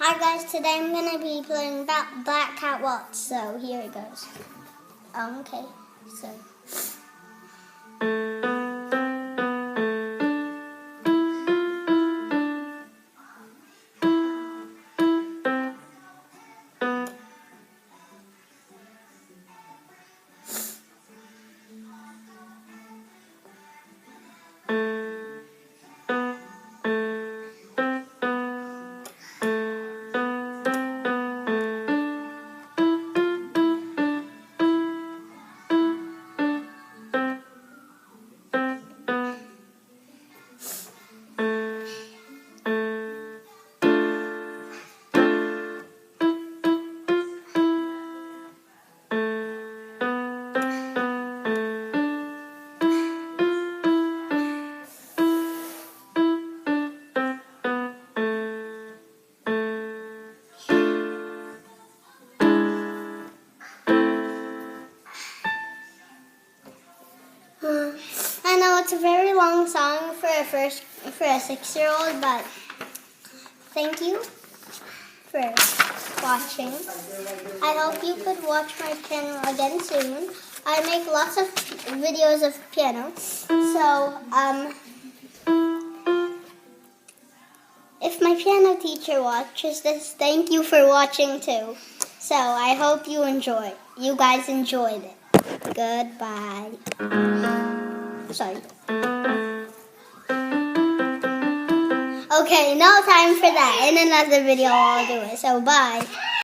Hi guys, today I'm going to be playing Black Cat Waltz, so here it goes. Okay, so... I know it's a very long song for a 6-year-old, but thank you for watching. I hope you could watch my channel again soon. I make lots of videos of piano, so if my piano teacher watches this, thank you for watching too. So I hope you guys enjoyed it. Goodbye. Sorry. Okay, no time for that. In another video I'll do it. So bye.